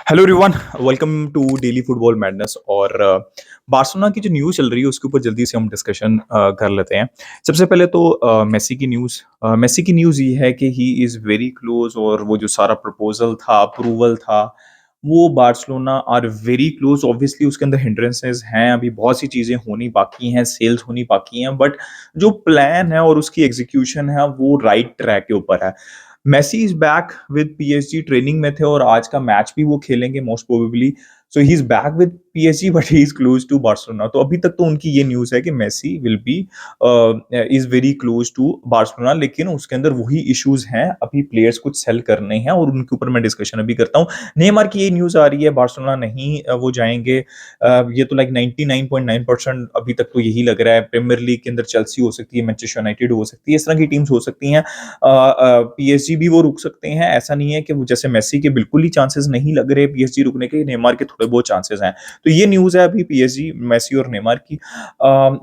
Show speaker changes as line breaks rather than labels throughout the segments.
Hello everyone, welcome to daily football madness. और Barcelona की जो न्यूज़ चल रही है उसके ऊपर जल्दी से हम डिस्कशन कर लेते हैं। सबसे पहले तो मेसी की न्यूज़ ये है कि ही इज़ वेरी क्लोज, और वो जो सारा प्रपोजल था, अप्रूवल था, वो Barcelona are very close. Obviously उसके अंदर हिंड्रेंसेस हैं, अभी बहुत सी चीज़ें होनी बाकी हैं, सेल्स होनी बाकी हैं, बट जो प्लान है और उसकी एग्जीक्यूशन है वो राइट ट्रैक के ऊपर है। Messi is back with PSG, training में थे और आज का मैच भी वो खेलेंगे most probably. So he is back with PSG but he is close to Barcelona. तो अभी तक तो उनकी ये न्यूज़ है कि Messi will be is very close to Barcelona, लेकिन उसके अंदर वही इश्यूज हैं, अभी प्लेयर्स कुछ सेल करने हैं और उनके ऊपर मैं डिस्कशन अभी करता हूँ। नेमार की ये न्यूज़ आ रही है बार्सिलोना नहीं वो जाएंगे। ये तो लाइक 99.9% अभी तक तो यही लग रहा है। प्रीमियर लीग के अंदर चेल्सी हो सकती है, मैनचेस्टर यूनाइटेड हो सकती है, इस तरह की टीम्स हो सकती हैं। पीएसजी भी वो रुक सकते हैं, ऐसा नहीं है कि वो जैसे मेसी के बिल्कुल ही चांसेस नहीं लग रहे पीएसजी रुकने के, नेमार के थोड़े बहुत चांसेस हैं। तो ये न्यूज़ है अभी पीएसजी, मेसी और नेमार की।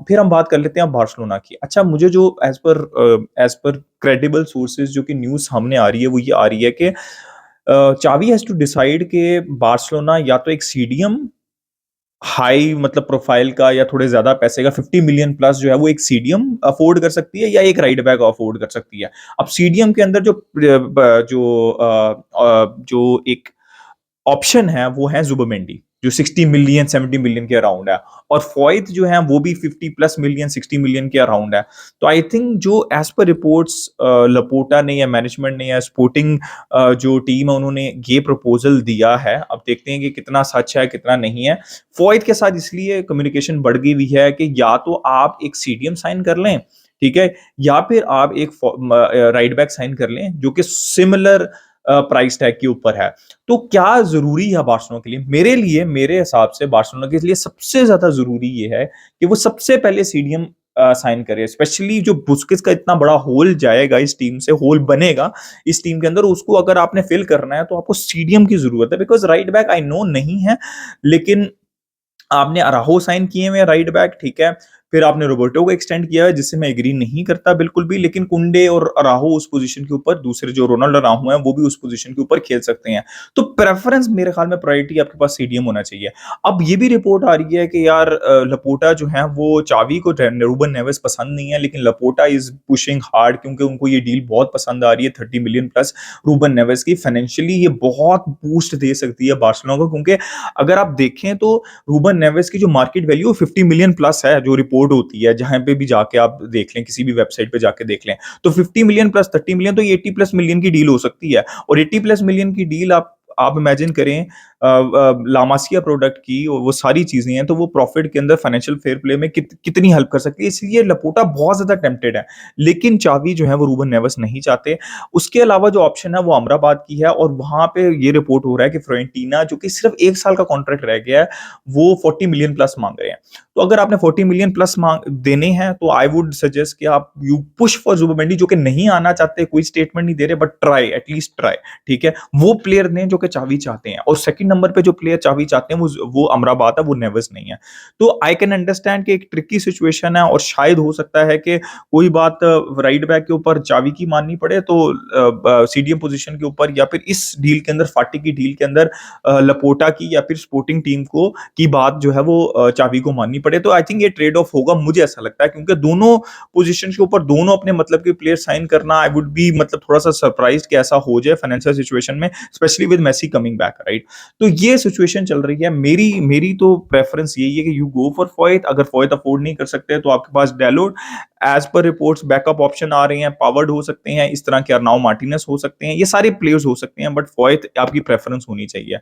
फिर हम बात कर लेते हैं बार्सिलोना की। अच्छा, मुझे जो एज पर क्रेडिबल सोर्सेज जो कि न्यूज़ सामने आ रही है वो ये आ रही है कि चावी हैज टू डिसाइड के बार्सिलोना या तो एक सीडीएम हाई मतलब प्रोफाइल का या थोड़े ज्यादा पैसे का 50 मिलियन प्लस जो है वो एक सीडीएम अफोर्ड कर सकती है या एक राइट बैक अफोर्ड कर सकती है। अब सीडीएम के अंदर जो एक ऑप्शन है वो है जुबमेंडी, जो 60 मिलियन 70 मिलियन के अराउंड है, और फॉइथ जो है वो भी 50 प्लस मिलियन 60 मिलियन के अराउंड है। तो आई थिंक जो एज पर रिपोर्ट्स लपोटा ने या मैनेजमेंट ने या स्पोर्टिंग जो टीम है उन्होंने ये प्रपोजल दिया है, अब देखते हैं कि कितना सच है कितना नहीं है। फॉइथ के साथ इसलिए कम्युनिकेशन बढ़ गई हुई है कि या तो आप एक सीडीएम साइन कर लें, ठीक है, या फिर आप एक राइट बैक साइन कर लें जो कि सिमिलर प्राइस टैग के ऊपर है। तो क्या जरूरी है बार्सिलोना के लिए? मेरे लिए, मेरे हिसाब से बार्सिलोना के लिए सबसे ज्यादा जरूरी ये है कि वो सबसे पहले सीडीएम साइन करे, स्पेशली जो बुस्केट्स का इतना बड़ा होल जाएगा इस टीम से, होल बनेगा इस टीम के अंदर, उसको अगर आपने फिल करना है तो आपको सीडीएम की जरूरत है। Because right back I know नहीं है, लेकिन आपने अराहो साइन किए हुए राइट बैक, ठीक है, फिर आपने रोबर्टो को एक्सटेंड किया है जिससे मैं एग्री नहीं करता बिल्कुल भी, लेकिन कुंडे और अराहो उस पोजीशन के ऊपर, दूसरे जो रोनाल्ड अराहो हैं वो भी उस पोजीशन के ऊपर खेल सकते हैं। तो प्रेफरेंस मेरे ख्याल में प्रायोरिटी आपके पास सीडीएम होना चाहिए। अब ये भी रिपोर्ट आ रही है कि यार लपोटा जो है वो चावी को रूबन नेवेस पसंद नहीं है, लेकिन लपोटा इज पुशिंग हार्ड क्योंकि उनको ये डील बहुत पसंद आ रही है, 30 मिलियन प्लस रूबन नेवेस की। फाइनेंशियली ये बहुत बूस्ट दे सकती है बार्सिलोना को, क्योंकि अगर आप देखें तो रूबन नेवेस की जो मार्केट वैल्यू 50 मिलियन प्लस है, जो रिपोर्ट होती है, जहां पे भी जाके आप देख लें, किसी भी वेबसाइट पे जाके देख लें, तो 50 मिलियन प्लस 30 मिलियन, तो ये 80 प्लस मिलियन की डील हो सकती है। और 80 प्लस मिलियन की डील आप इमेजिन करें लामासिया प्रोडक्ट की, और वो सारी चीजें हैं, तो वो प्रॉफिट के अंदर फाइनेंशियल फेयर प्ले में कितनी हेल्प कर सकती है। इसलिए लपोटा बहुत ज्यादा टेम्पटेड है, लेकिन चावी जो है वो रूबन नेवेस नहीं चाहते। उसके अलावा जो ऑप्शन है वो अमराबाद की है, और वहां पे ये रिपोर्ट हो रहा है कि फ्लोरेंटीना, जो कि सिर्फ 1 साल का कॉन्ट्रैक्ट रह गया है, वो 40 मिलियन प्लस मांग रहे हैं। तो अगर आपने 40 मिलियन प्लस मांग देने हैं तो आई वुड सजेस्ट कि आप यू पुश फॉर जुबमेंडी, जो कि नहीं आना चाहते, कोई स्टेटमेंट नहीं दे रहे, बट ट्राई, एटलीस्ट ट्राई, ठीक है। वो प्लेयर ने जो कि चावी चाहते हैं, और सेकंड नंबर पे जो प्लेयर चावी चाहते हैं वो अमराबाद है, वो नेवेस नहीं है। तो आई कैन अंडरस्टैंड कि एक ट्रिकी सिचुएशन है, और शायद हो सकता है कि कोई बात राइट बैक के ऊपर चावी की माननी पड़े तो सीडीएम पोजीशन के ऊपर, या फिर इस डील के अंदर, फाटी की डील के अंदर लपोटा की या फिर स्पोर्टिंग टीम को की बात जो है वो चावी को माननी पड़े। तो आई थिंक ये ट्रेड ऑफ होगा, मुझे ऐसा लगता है, क्योंकि दोनों पोजीशन के ऊपर दोनों अपने मतलब के प्लेयर साइन करना, आई वुड बी मतलब थोड़ा सा सरप्राइज कि ऐसा हो जाए फाइनेंशियल सिचुएशन में, specially with Messi coming back, right. तो ये सिचुएशन चल रही है। मेरी मेरी तो प्रेफरेंस यही है कि यू गो फॉर फॉयत। अगर फॉयत अफोर्ड नहीं कर सकते तो आपके पास डेलोड, एज पर रिपोर्ट्स बैकअप ऑप्शन आ रहे हैं, पावर्ड हो सकते हैं, इस तरह के अर्नाउ मार्टिनेस हो सकते हैं, ये सारे प्लेयर्स हो सकते हैं, बट फॉयत आपकी प्रेफरेंस होनी चाहिए।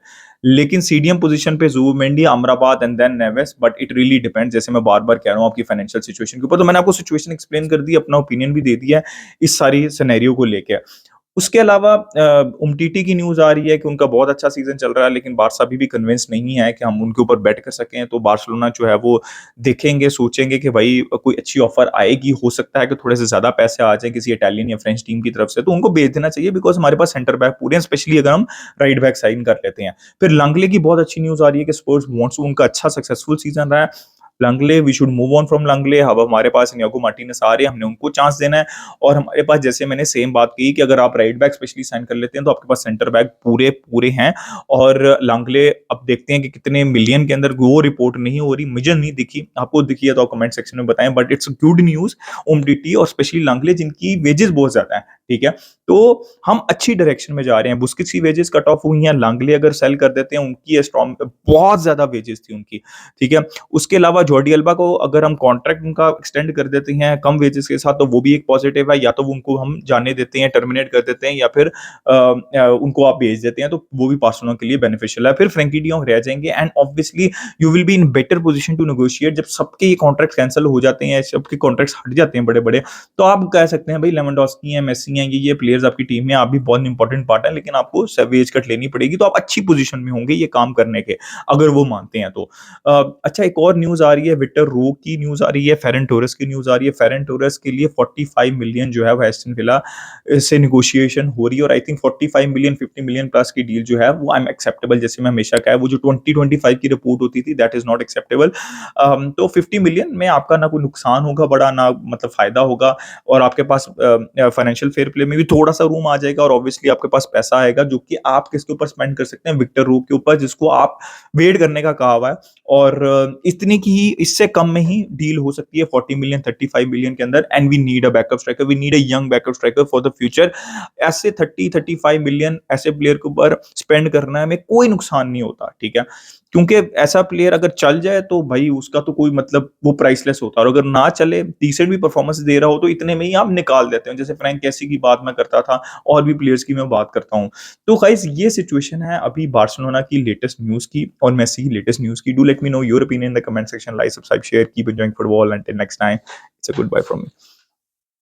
लेकिन सीडीएम पोजीशन पे Zubimendi, Amrabat and then Neves, but it really depends, जैसे मैं बार बार कह रहा हूं, आपकी फाइनेंशियल सिचुएशन के ऊपर। तो मैंने आपको सिचुएशन एक्सप्लेन कर दी, अपना ओपिनियन भी दे दिया है इस सारी सिनेरियो को लेकर। उसके अलावा उमटीटी की न्यूज आ रही है कि उनका बहुत अच्छा सीजन चल रहा है, लेकिन बारसा अभी भी कन्विंस नहीं है कि हम उनके ऊपर बैट कर सकें। तो बार्सिलोना जो है वो देखेंगे, सोचेंगे कि भाई कोई अच्छी ऑफर आएगी, हो सकता है कि थोड़े से ज्यादा पैसे आ जाए किसी इटालियन या फ्रेंच टीम की तरफ से, तो उनको बेच देना चाहिए, बिकॉज हमारे पास सेंटर बैक पूरे हैं, स्पेशली अगर हम राइट बैक साइन कर लेते हैं। फिर लंगले की बहुत अच्छी न्यूज आ रही है कि स्पर्स वांट्स, उनका अच्छा सक्सेसफुल सीजन रहा है, Lenglet, we should move on from Lenglet. अब हमारे पास इनियागो मार्टिनेज आ रहे हैं, हमने उनको चांस देना है। और हमारे पास, जैसे मैंने सेम बात की कि अगर आप राइट बैक स्पेशली साइन कर लेते हैं तो आपके पास सेंटर बैक पूरे पूरे हैं। और लंगले अब देखते हैं कि कितने मिलियन के अंदर, वो रिपोर्ट नहीं हो रही, मुझे नहीं दिखी, आपको दिखी है तो कमेंट सेक्शन में बताएं, but it's good news. Umtiti और स्पेशली लंगले जिनकी वेजेस बहुत ज्यादा है, ठीक है, तो हम अच्छी डायरेक्शन में जा रहे हैं। बुस्किट्स की वेजेस कट ऑफ हुई हैं, लांगले अगर सेल कर देते हैं, उनकी स्ट्रॉन्ग बहुत ज्यादा वेजेस थी उनकी, ठीक है। उसके अलावा जॉर्डी अल्बा को अगर हम कॉन्ट्रैक्ट उनका एक्सटेंड कर देते हैं कम वेजेस के साथ, तो वो भी एक पॉजिटिव है। या तो उनको हम जाने देते हैं, टर्मिनेट कर देते हैं, या फिर उनको आप भेज देते हैं, तो वो भी बार्सिलोना के लिए बेनिफिशियल है। फिर फ्रैंकी डी रह जाएंगे, and obviously you will be in better position to negotiate. जब सबके ये कॉन्ट्रैक्ट कैंसिल हो जाते हैं, सबके कॉन्ट्रैक्ट्स हट जाते हैं बड़े बड़े, तो आप कह सकते हैं भाई लेवेंडोस्की है, मेसी हैं, ये प्लेयर्स आपकी टीम में, आप भी बहुत इंपॉर्टेंट पार्ट है, लेकिन आपको वेज कट लेनी पड़ेगी, तो आप अच्छी पोजीशन में होंगे ये काम करने के, अगर वो मानते हैं तो। अच्छा, एक और न्यूज आ रही है, विक्टर रो की न्यूज आ रही है, फेरन टोरेस की न्यूज आ रही है। फेरन टोरेस के लिए 45 मिलियन जो है वो एस्टन विला से नेगोशिएशन हो रही है, और I think 45 million 50 million plus की डील जो है वो आई एम एक्सेप्टेबल। जैसे मैं हमेशा कहा, वो जो 2025 की रिपोर्ट होती थी, दैट इज नॉट एक्सेप्टेबल। तो 50 मिलियन में आपका ना कोई नुकसान होगा बड़ा, ना मतलब फायदा होगा, और आपके पास फाइनेंशियल फेयर प्ले में भी थोड़ा सा रूम आ जाएगा, और ऑब्वियसली आपके पास पैसा आएगा जो कि आप किसके ऊपर स्पेंड कर सकते हैं, विक्टर रो के ऊपर, जिसको आप वेट करने का कहा हुआ है। और इतनी की ही, इससे कम में ही डील हो सकती है 40 मिलियन 35 मिलियन के अंदर। And we need a backup striker, we need a young backup striker for the future. ऐसे 30-35 मिलियन ऐसे प्लेयर के ऊपर स्पेंड करना है, में कोई नुकसान नहीं होता, ठीक है, क्योंकि ऐसा प्लेयर अगर चल जाए तो भाई उसका तो कोई मतलब, वो प्राइसलेस होता है। और अगर ना चले, डिसेंट भी परफॉर्मेंस दे रहा हो, तो इतने में ही आप निकाल देते हैं। जैसे फ्रैंक कैसी की बात मैं करता था, और भी प्लेयर्स की मैं बात करता हूँ। तो गाइस, ये सिचुएशन है अभी बार्सिलोना की लेटेस्ट न्यूज की और मेसी की लेटेस्ट न्यूज की। Do let me know your opinion in the comment section, like, subscribe, share, keep enjoying football, until next time, it's a goodbye from me.